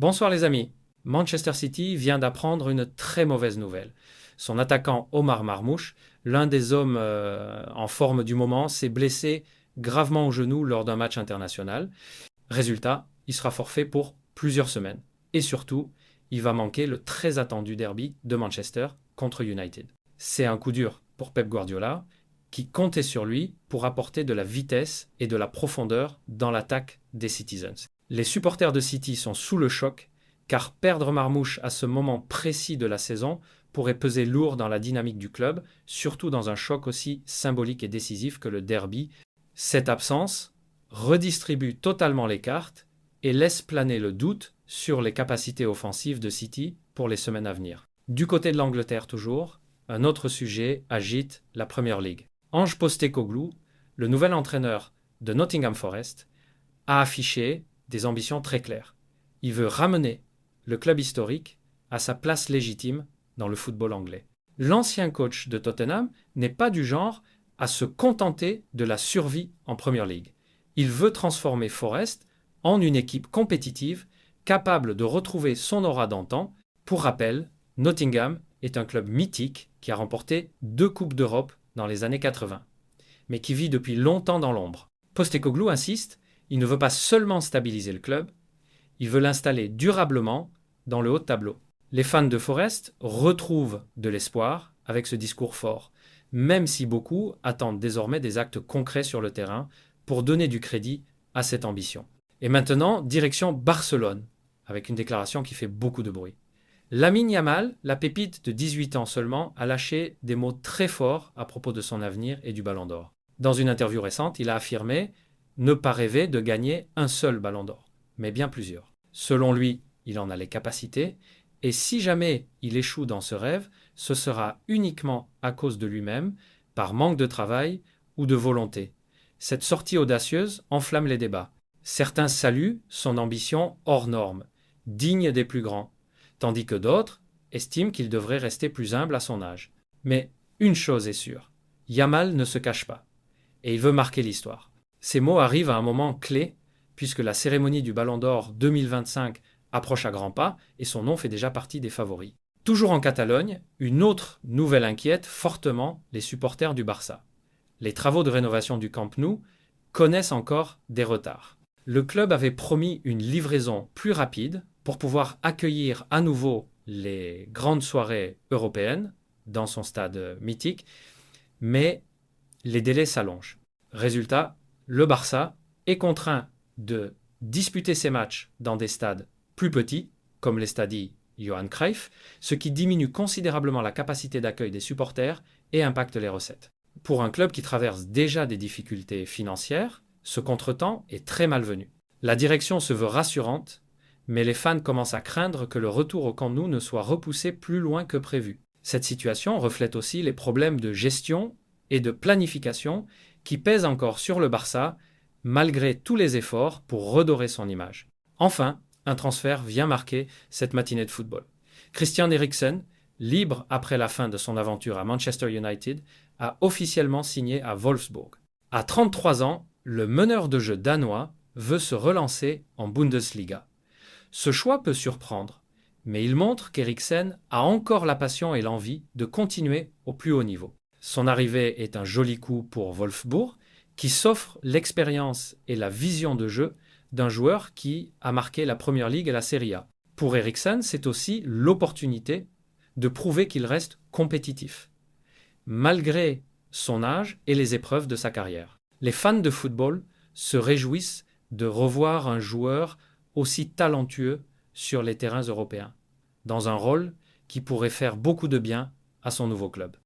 Bonsoir les amis. Manchester City vient d'apprendre une très mauvaise nouvelle. Son attaquant Omar Marmoush, l'un des hommes en forme du moment, s'est blessé gravement au genou lors d'un match international. Résultat, il sera forfait pour plusieurs semaines. Et surtout, il va manquer le très attendu derby de Manchester contre United. C'est un coup dur pour Pep Guardiola, qui comptait sur lui pour apporter de la vitesse et de la profondeur dans l'attaque des Citizens. Les supporters de City sont sous le choc, car perdre Marmoush à ce moment précis de la saison pourrait peser lourd dans la dynamique du club, surtout dans un choc aussi symbolique et décisif que le derby. Cette absence redistribue totalement les cartes et laisse planer le doute sur les capacités offensives de City pour les semaines à venir. Du côté de l'Angleterre toujours, un autre sujet agite la Premier League. Ange Postecoglou, le nouvel entraîneur de Nottingham Forest, a affiché des ambitions très claires. Il veut ramener le club historique à sa place légitime dans le football anglais. L'ancien coach de Tottenham n'est pas du genre à se contenter de la survie en Premier League. Il veut transformer Forest en une équipe compétitive capable de retrouver son aura d'antan. Pour rappel, Nottingham est un club mythique qui a remporté 2 Coupes d'Europe dans les années 80, mais qui vit depuis longtemps dans l'ombre. Postecoglou insiste, il ne veut pas seulement stabiliser le club, il veut l'installer durablement dans le haut de tableau. Les fans de Forest retrouvent de l'espoir avec ce discours fort, même si beaucoup attendent désormais des actes concrets sur le terrain pour donner du crédit à cette ambition. Et maintenant, direction Barcelone, avec une déclaration qui fait beaucoup de bruit. Lamine Yamal, la pépite de 18 ans seulement, a lâché des mots très forts à propos de son avenir et du Ballon d'Or. Dans une interview récente, il a affirmé ne pas rêver de gagner un seul Ballon d'Or, mais bien plusieurs. Selon lui, il en a les capacités, et si jamais il échoue dans ce rêve, ce sera uniquement à cause de lui-même, par manque de travail ou de volonté. Cette sortie audacieuse enflamme les débats. Certains saluent son ambition hors norme, digne des plus grands, tandis que d'autres estiment qu'il devrait rester plus humble à son âge. Mais une chose est sûre, Yamal ne se cache pas, et il veut marquer l'histoire. Ces mots arrivent à un moment clé, puisque la cérémonie du Ballon d'Or 2025 approche à grands pas, et son nom fait déjà partie des favoris. Toujours en Catalogne, une autre nouvelle inquiète fortement les supporters du Barça. Les travaux de rénovation du Camp Nou connaissent encore des retards. Le club avait promis une livraison plus rapide pour pouvoir accueillir à nouveau les grandes soirées européennes dans son stade mythique, mais les délais s'allongent. Résultat, le Barça est contraint de disputer ses matchs dans des stades plus petits, comme les stades Johan Cruyff, ce qui diminue considérablement la capacité d'accueil des supporters et impacte les recettes. Pour un club qui traverse déjà des difficultés financières, ce contretemps est très malvenu. La direction se veut rassurante, mais les fans commencent à craindre que le retour au Camp Nou ne soit repoussé plus loin que prévu. Cette situation reflète aussi les problèmes de gestion et de planification qui pèsent encore sur le Barça, malgré tous les efforts pour redorer son image. Enfin, un transfert vient marquer cette matinée de football. Christian Eriksen, libre après la fin de son aventure à Manchester United, a officiellement signé à Wolfsburg. À 33 ans, le meneur de jeu danois veut se relancer en Bundesliga. Ce choix peut surprendre, mais il montre qu'Eriksen a encore la passion et l'envie de continuer au plus haut niveau. Son arrivée est un joli coup pour Wolfsburg, qui s'offre l'expérience et la vision de jeu d'un joueur qui a marqué la Premier League et la Serie A. Pour Eriksen, c'est aussi l'opportunité de prouver qu'il reste compétitif, malgré son âge et les épreuves de sa carrière. Les fans de football se réjouissent de revoir un joueur aussi talentueux sur les terrains européens, dans un rôle qui pourrait faire beaucoup de bien à son nouveau club.